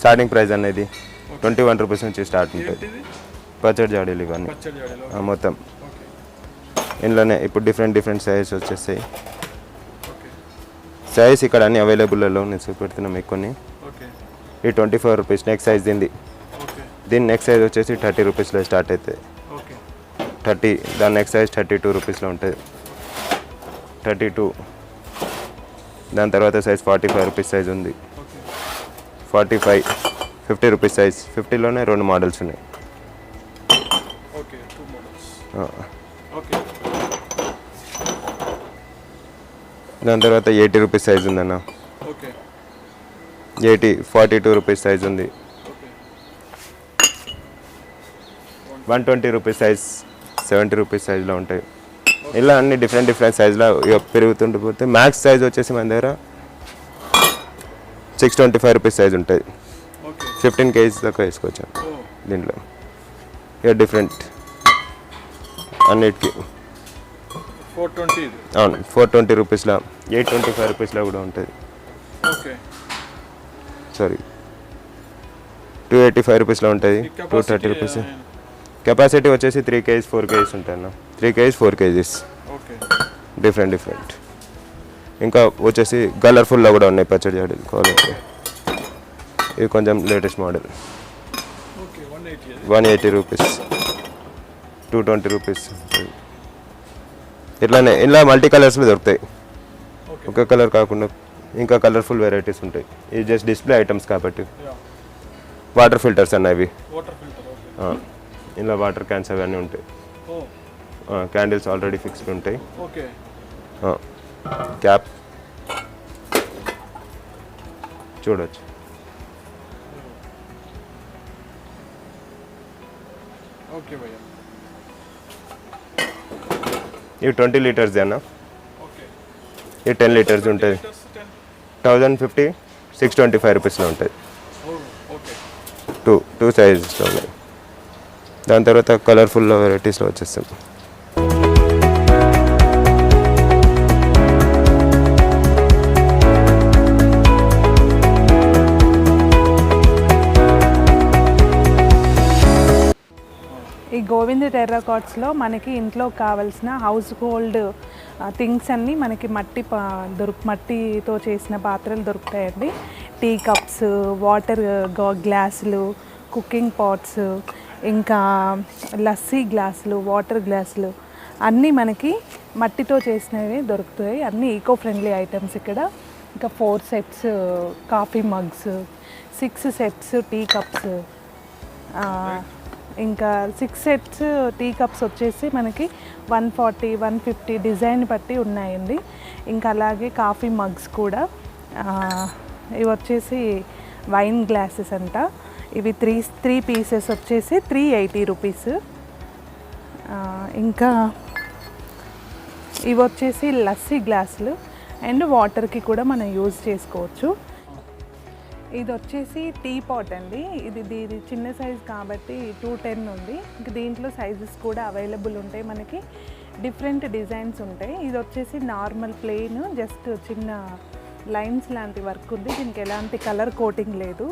Starting price అనేది 21 rupees నుంచి start ఉంటుంది. పచ్చడి జాడీలు ఇవన్నీ మొత్తం ఇందులోనే. ఇప్పుడు డిఫరెంట్ సైజెస్ వచ్చేస్తాయి. సైజ్ ఇక్కడ అన్ని అవైలబుల్లో నేను చూపెడుతున్నా మీకు కొన్ని. ఈ 24 రూపీస్ నెక్స్ట్ సైజ్ దీని నెక్స్ట్ సైజ్ వచ్చేసి 30 రూపీస్లో స్టార్ట్ అవుతుంది. 30 దాని నెక్స్ట్ సైజ్ 32 రూపీస్లో ఉంటుంది. 32 దాని తర్వాత సైజ్ 45 రూపీస్ సైజ్ ఉంది. 45 50 రూపీస్ సైజ్. 50లోనే 2 మోడల్స్ ఉన్నాయి. దాని తర్వాత 80 రూపీస్ సైజ్ ఉందన్న. 42 రూపీస్ సైజ్ ఉంది. 120 రూపీస్ సైజ్, 70 రూపీస్ సైజ్లో ఉంటాయి. ఇలా అన్ని డిఫరెంట్ సైజ్లో పెరుగుతుండిపోతే మ్యాక్స్ సైజ్ వచ్చేసి మన దగ్గర 625 రూపీస్ సైజ్ ఉంటుంది. 15 kgs దాకా వేసుకోవచ్చు దీంట్లో. ఇక డిఫరెంట్ అన్నిటికీ 420. అవును 420 రూపీస్లో, 825 రూపీస్లో కూడా ఉంటుంది. సారీ 285 రూపీస్లో ఉంటుంది. 230 రూపీస్. కెపాసిటీ వచ్చేసి 3 kgs 4 kgs ఉంటాయి అన్న. 3 kgs 4 kgs డిఫరెంట్. ఇంకా వచ్చేసి కలర్ఫుల్లో కూడా ఉన్నాయి పచ్చడి జాడీలు క్వాలిటీ. ఇది కొంచెం లేటెస్ట్ మోడల్. 180 rupees, 220 rupees. ఇట్లానే ఇలా మల్టీ కలర్స్లో దొరుకుతాయి. ఒక కలర్ కాకుండా ఇంకా కలర్ఫుల్ వెరైటీస్ ఉంటాయి. ఇది జస్ట్ డిస్ప్లే ఐటమ్స్ కాబట్టి. వాటర్ ఫిల్టర్స్ అన్నవి ఇలా వాటర్ క్యాన్స్ అవన్నీ ఉంటాయి. క్యాండిల్స్ ఆల్రెడీ ఫిక్స్డ్ ఉంటాయి. క్యాప్ చూడవచ్చు. ఇవి 20 లీటర్స్ అన్న. ఇది 10 లీటర్స్ ఉంటుంది. 1050 625 రూపీస్లో ఉంటుంది. టూ సైజెస్లో ఉన్నాయి. దాని తర్వాత కలర్ఫుల్ వెరైటీస్లో వచ్చేస్తాం. ఈ గోవింద టెర్రకాట్స్లో మనకి ఇంట్లో కావాల్సిన హౌస్ హోల్డ్ థింగ్స్ అన్నీ మనకి మట్టితో చేసిన పాత్రలు దొరుకుతాయండి. టీ కప్స్, వాటర్ గ్లాసులు, కుకింగ్ పాట్స్, ఇంకా లస్సీ గ్లాసులు, వాటర్ గ్లాసులు అన్నీ మనకి మట్టితో చేసినవి దొరుకుతాయి. అన్నీ ఈకో ఫ్రెండ్లీ ఐటమ్స్ ఇక్కడ. ఇంకా 4 sets coffee mugs, 6 sets tea cups, ఇంకా 6 సెట్స్ టీ కప్స్ వచ్చేసి మనకి 140 150 డిజైన్ బట్టి ఉన్నాయండి. ఇంకా అలాగే కాఫీ మగ్స్ కూడా. ఇవి వచ్చేసి వైన్ గ్లాసెస్ అంట. ఇవి 3 పీసెస్ వచ్చేసి 380 రూపీస్. ఇంకా ఇవి వచ్చేసి లస్సీ గ్లాసులు అండ్ వాటర్కి కూడా మనం యూజ్ చేసుకోవచ్చు. ఇది వచ్చేసి టీ పాట్ అండి. ఇది చిన్న సైజ్ కాబట్టి 210 ఉంది. ఇంక దీంట్లో సైజెస్ కూడా అవైలబుల్ ఉంటాయి. మనకి డిఫరెంట్ డిజైన్స్ ఉంటాయి. ఇది వచ్చేసి నార్మల్ ప్లెయిన్, జస్ట్ చిన్న లైన్స్ లాంటి వర్క్ ఉంది. దీనికి ఎలాంటి కలర్ కోటింగ్ లేదు.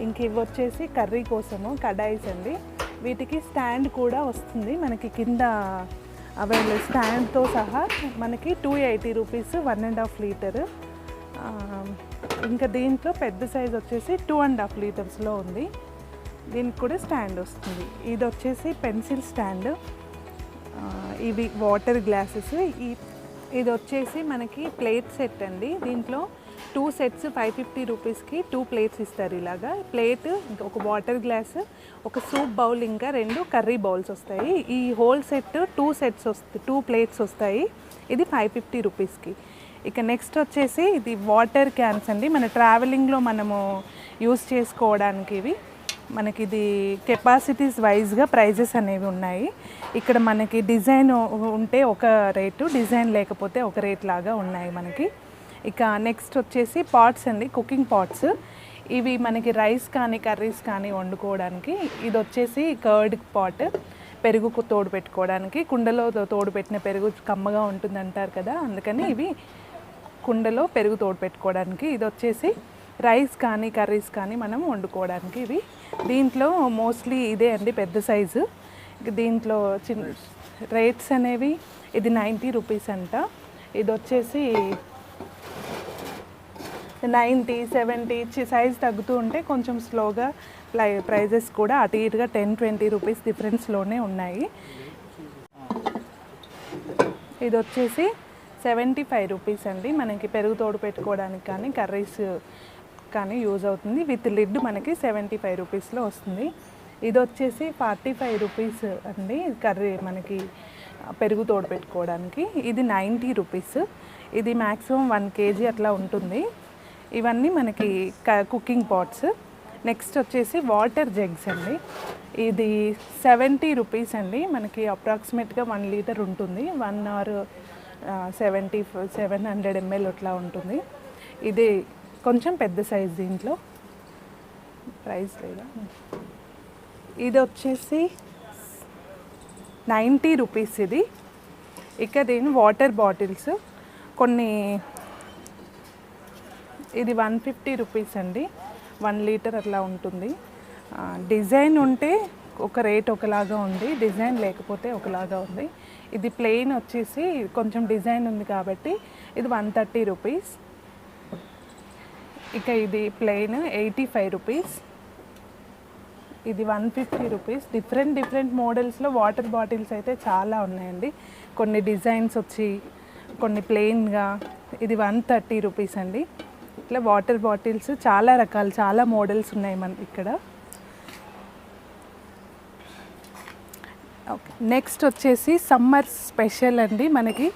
ఇంక ఇవి వచ్చేసి కర్రీ కోసము కడాయిస్ అండి. వీటికి స్టాండ్ కూడా వస్తుంది మనకి కింద అవైలబుల్. స్టాండ్తో సహా మనకి 280 రూపీస్ 1.5 లీటర్. ఇంకా దీంట్లో పెద్ద సైజ్ వచ్చేసి 2.5 లీటర్స్లో ఉంది. దీనికి కూడా స్టాండ్ వస్తుంది. ఇది వచ్చేసి పెన్సిల్ స్టాండ్. ఇవి వాటర్ గ్లాసెస్. ఇది వచ్చేసి మనకి ప్లేట్ సెట్ అండి. దీంట్లో 2 సెట్స్ 550 రూపీస్కి 2 ప్లేట్స్ ఇస్తారు. ఇలాగా ప్లేట్, ఒక వాటర్ గ్లాస్, ఒక సూప్ బౌల్, ఇంకా 2 కర్రీ బౌల్స్ వస్తాయి. ఈ హోల్ సెట్ 2 సెట్స్ వస్తాయి, 2 ప్లేట్స్ వస్తాయి. ఇది 550 రూపీస్కి. ఇక నెక్స్ట్ వచ్చేసి ఇది వాటర్ క్యాన్స్ అండి. మన ట్రావెలింగ్లో మనము యూస్ చేసుకోవడానికి ఇవి. మనకి ఇది కెపాసిటీస్ వైజ్గా ప్రైజెస్ అనేవి ఉన్నాయి. ఇక్కడ మనకి డిజైన్ ఉంటే ఒక రేటు, డిజైన్ లేకపోతే ఒక రేట్ లాగా ఉన్నాయి మనకి. ఇక నెక్స్ట్ వచ్చేసి పాట్స్ అండి, కుకింగ్ పాట్స్. ఇవి మనకి రైస్ కానీ కర్రీస్ కానీ వండుకోవడానికి. ఇది వచ్చేసి కర్డ్ పాట్, పెరుగు తోడు పెట్టుకోవడానికి. కుండలో తోడు పెట్టిన పెరుగు కమ్మగా ఉంటుంది అంటారు కదా, అందుకని ఇవి కుండలో పెరుగు తోడు పెట్టుకోవడానికి. ఇది వచ్చేసి రైస్ కానీ కర్రీస్ కానీ మనం వండుకోవడానికి ఇవి. దీంట్లో మోస్ట్లీ ఇదే అండి పెద్ద సైజు. దీంట్లో చిన్న రేట్స్ అనేవి ఇది 90 రూపీస్ అంట. ఇది వచ్చేసి 90, 70 సైజ్ తగ్గుతూ ఉంటే కొంచెం స్లోగా ప్రైజెస్ కూడా అటు ఇటుగా 10-20 రూపీస్ డిఫరెన్స్లోనే ఉన్నాయి. ఇది వచ్చేసి 75 రూపీస్ అండి. మనకి పెరుగు తోడు పెట్టుకోవడానికి కానీ కర్రీస్ కానీ యూజ్ అవుతుంది. విత్ లిడ్ మనకి 75 రూపీస్లో వస్తుంది. ఇది వచ్చేసి 45 రూపీస్ అండి కర్రీ మనకి పెరుగు తోడు పెట్టుకోవడానికి. ఇది 90 రూపీస్. ఇది మ్యాక్సిమం 1 kg అట్లా ఉంటుంది. ఇవన్నీ మనకి కుకింగ్ పాట్స్. నెక్స్ట్ వచ్చేసి వాటర్ జగ్స్ అండి. ఇది 70 రూపీస్ అండి. మనకి అప్రాక్సిమేట్గా 1 లీటర్ ఉంటుంది. 1 or 700 ml అట్లా ఉంటుంది. ఇది కొంచెం పెద్ద సైజ్. దీంట్లో ప్రైస్ లేదా. ఇది వచ్చేసి 90 రూపీస్ ఇది. ఇక దీని వాటర్ బాటిల్స్ కొన్ని, ఇది 150 రూపీస్ అండి. 1 లీటర్ అట్లా ఉంటుంది. డిజైన్ ఉంటే ఒక రేట్ ఒకలాగా ఉంది, డిజైన్ లేకపోతే ఒకలాగా ఉంది. ఇది ప్లెయిన్ వచ్చేసి కొంచెం డిజైన్ ఉంది కాబట్టి ఇది 130 రూపీస్. ఇక ఇది ప్లెయిన్ 85 రూపీస్. ఇది 150 రూపీస్. డిఫరెంట్ మోడల్స్లో వాటర్ బాటిల్స్ అయితే చాలా ఉన్నాయండి. కొన్ని డిజైన్స్ వచ్చి కొన్ని ప్లెయిన్గా. ఇది 130 రూపీస్ అండి. ఇట్లా వాటర్ బాటిల్స్ చాలా రకాలు, చాలా మోడల్స్ ఉన్నాయి మన ఇక్కడ. ఓకే, నెక్స్ట్ వచ్చేసి సమ్మర్ స్పెషల్ అండి. మనకి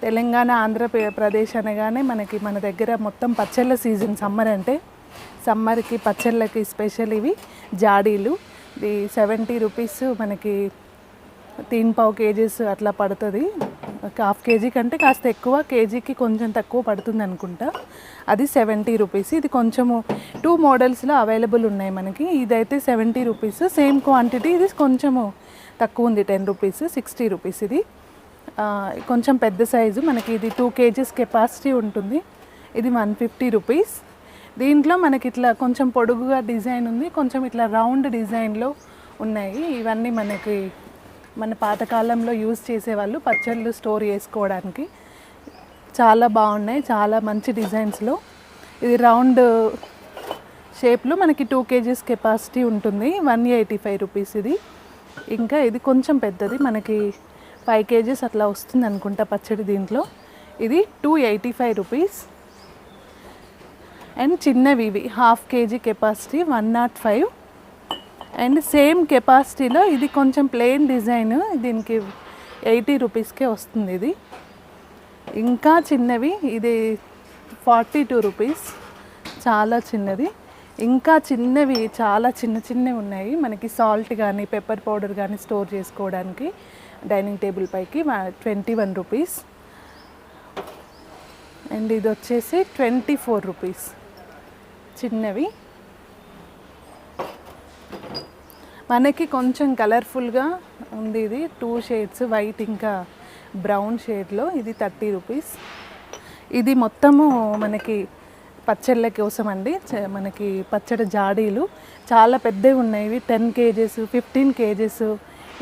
తెలంగాణ, ఆంధ్రప్రదేశ్ అనగానే మనకి మన దగ్గర మొత్తం పచ్చళ్ళ సీజన్. సమ్మర్ అంటే సమ్మర్కి పచ్చళ్ళకి స్పెషల్ ఇవి జాడీలు. ఇది 70 రూపీస్. మనకి 3.5 kgs అట్లా పడుతుంది. 1/2 kg కంటే కాస్త ఎక్కువ, కేజీకి కొంచెం తక్కువ పడుతుంది అనుకుంటా. అది 70 రూపీస్. ఇది కొంచెము 2 మోడల్స్లో అవైలబుల్ ఉన్నాయి మనకి. ఇదైతే 70 రూపీస్. Same quantity. ఇది కొంచెము తక్కువ ఉంది, 10 రూపీస్. 60 రూపీస్ ఇది. కొంచెం పెద్ద సైజు మనకి. ఇది 2 kgs కెపాసిటీ ఉంటుంది. ఇది 150 రూపీస్. దీంట్లో మనకి ఇట్లా కొంచెం పొడుగుగా డిజైన్ ఉంది, కొంచెం ఇట్లా రౌండ్ డిజైన్లో ఉన్నాయి. ఇవన్నీ మనకి మన పాతకాలంలో యూజ్ చేసేవాళ్ళు పచ్చళ్ళు స్టోర్ చేసుకోవడానికి. చాలా బాగున్నాయి, చాలా మంచి డిజైన్స్లో. ఇది రౌండ్ షేప్లో మనకి 2 kgs కెపాసిటీ ఉంటుంది. 185 రూపీస్ ఇది. ఇంకా ఇది కొంచెం పెద్దది, మనకి 5 kgs అట్లా వస్తుంది అనుకుంటా పచ్చడి దీంట్లో. ఇది 285 రూపీస్. అండ్ చిన్నవి ఇవి 1/2 kg కెపాసిటీ 105. అండ్ సేమ్ కెపాసిటీలో ఇది కొంచెం ప్లెయిన్ డిజైన్. దీనికి 80 రూపీస్కే వస్తుంది ఇది. ఇంకా చిన్నవి ఇది 42 రూపీస్. చాలా చిన్నది. ఇంకా చిన్నవి చాలా చిన్నవి ఉన్నాయి మనకి. సాల్ట్ కానీ పెప్పర్ పౌడర్ కానీ స్టోర్ చేసుకోవడానికి డైనింగ్ టేబుల్ పైకి 21 రూపీస్. అండ్ ఇది వచ్చేసి 24 రూపీస్ చిన్నవి. మనకి కొంచెం కలర్ఫుల్గా ఉంది. ఇది 2 షేడ్స్, వైట్ ఇంకా బ్రౌన్ షేడ్లో. ఇది 30 రూపీస్. ఇది మొత్తము మనకి పచ్చళ్ళ కోసం అండి. మనకి పచ్చడి జాడీలు చాలా పెద్దవి ఉన్నాయి. ఇవి 10 kgs, 15 kgs.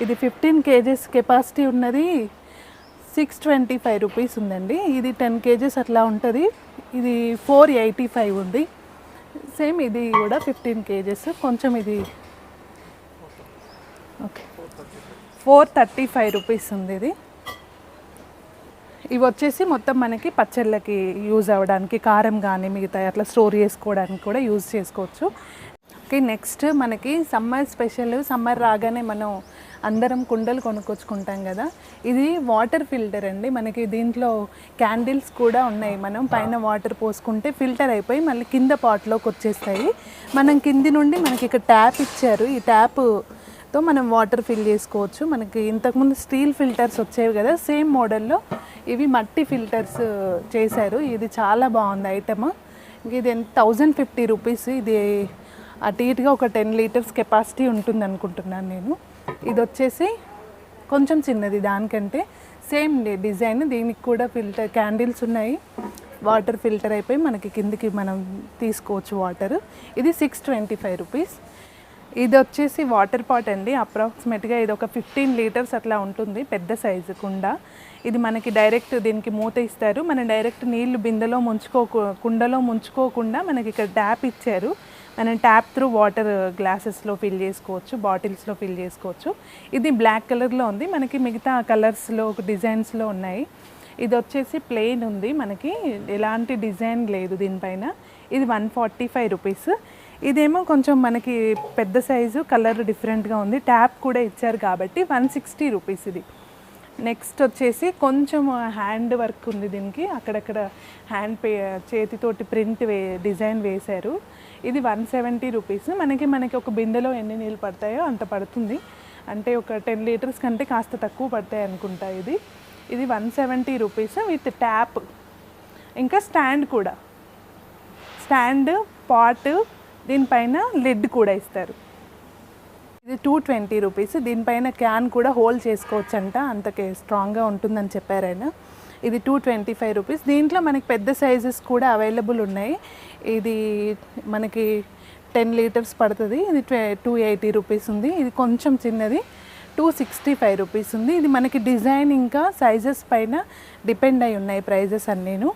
ఇది 15 kgs కెపాసిటీ ఉన్నది 625 రూపీస్ ఉందండి. ఇది 10 kgs అట్లా ఉంటుంది. ఇది 485 ఉంది. సేమ్ ఇది కూడా 15 kgs. కొంచెం ఇది ఓకే 435 రూపీస్ ఉంది ఇది. ఇవి వచ్చేసి మొత్తం మనకి పచ్చళ్ళకి యూజ్ అవ్వడానికి, కారం కానీ మిగతా అట్లా స్టోర్ చేసుకోవడానికి కూడా యూజ్ చేసుకోవచ్చు. ఓకే, నెక్స్ట్ మనకి సమ్మర్ స్పెషల్. సమ్మర్ రాగానే మనం అందరం కుండలు కొనుక్కొచ్చుకుంటాం కదా. ఇది వాటర్ ఫిల్టర్ అండి. మనకి దీంట్లో క్యాండిల్స్ కూడా ఉన్నాయి. మనం పైన వాటర్ పోసుకుంటే ఫిల్టర్ అయిపోయి మళ్ళీ కింద పాట్లోకి వచ్చేస్తాయి. మనం కింది నుండి మనకి ఇక్కడ ట్యాప్ ఇచ్చారు. ఈ ట్యాప్తో మనం వాటర్ ఫిల్ చేసుకోవచ్చు. మనకి ఇంతకుముందు స్టీల్ ఫిల్టర్స్ వచ్చేవి కదా, సేమ్ మోడల్లో ఇవి మట్టి ఫిల్టర్స్ చేశారు. ఇది చాలా బాగుంది ఐటమ్. ఇది 1050 రూపీస్. ఇది అటు ఇటుగా ఒక 10 లీటర్స్ కెపాసిటీ ఉంటుంది అనుకుంటున్నాను నేను. ఇది వచ్చేసి కొంచెం చిన్నది దానికంటే. Same design. దీనికి కూడా ఫిల్టర్ క్యాండిల్స్ ఉన్నాయి. వాటర్ ఫిల్టర్ అయిపోయి మనకి కిందికి మనం తీసుకోవచ్చు వాటర్. ఇది 625 రూపీస్. ఇది వచ్చేసి వాటర్ పాట్ అండి. అప్రాక్సిమేట్గా ఇది ఒక 15 లీటర్స్ అట్లా ఉంటుంది, పెద్ద సైజు కుండ. ఇది మనకి డైరెక్ట్ దీనికి మూత ఇస్తారు. మనం డైరెక్ట్ నీళ్లు బిందెలో కుండలో ముంచుకోకుండా మనకి ఇక్కడ ట్యాప్ ఇచ్చారు. మనం ట్యాప్ త్రూ వాటర్ గ్లాసెస్లో ఫిల్ చేసుకోవచ్చు, బాటిల్స్లో ఫిల్ చేసుకోవచ్చు. ఇది బ్లాక్ కలర్లో ఉంది, మనకి మిగతా కలర్స్లో డిజైన్స్లో ఉన్నాయి. ఇది వచ్చేసి ప్లెయిన్ ఉంది, మనకి ఎలాంటి డిజైన్ లేదు దీనిపైన. ఇది 145 రూపీస్. ఇదేమో కొంచెం మనకి పెద్ద సైజు, కలర్ డిఫరెంట్గా ఉంది, ట్యాప్ కూడా ఇచ్చారు కాబట్టి 160 రూపీస్ ఇది. నెక్స్ట్ వచ్చేసి కొంచెం హ్యాండ్ వర్క్ ఉంది దీనికి, అక్కడక్కడ చేతితోటి ప్రింట్ డిజైన్ వేశారు. ఇది 170 రూపీస్. మనకి ఒక బిందెలో ఎన్ని నీళ్ళు పడతాయో అంత పడుతుంది, అంటే ఒక 10 లీటర్స్ కంటే కాస్త తక్కువ పడతాయి అనుకుంటా. ఇది 170 రూపీస్ విత్ ట్యాప్, ఇంకా స్టాండ్ కూడా, స్టాండ్, పాట్, దీనిపైన లిడ్ కూడా ఇస్తారు. ఇది 220 రూపీస్. దీనిపైన క్యాన్ కూడా హోల్డ్ చేసుకోవచ్చు అంట, అంతకే స్ట్రాంగ్గా ఉంటుందని చెప్పారు ఆయన. ఇది 225 రూపీస్. దీంట్లో మనకి పెద్ద సైజెస్ కూడా అవైలబుల్ ఉన్నాయి. ఇది మనకి 10 లీటర్స్ పడుతుంది. ఇది 280 రూపీస్ ఉంది. ఇది కొంచెం చిన్నది 265 రూపీస్ ఉంది. ఇది మనకి డిజైన్ ఇంకా సైజెస్ పైన డిపెండ్ అయి ఉన్నాయి ప్రైజెస్ అన్నీను.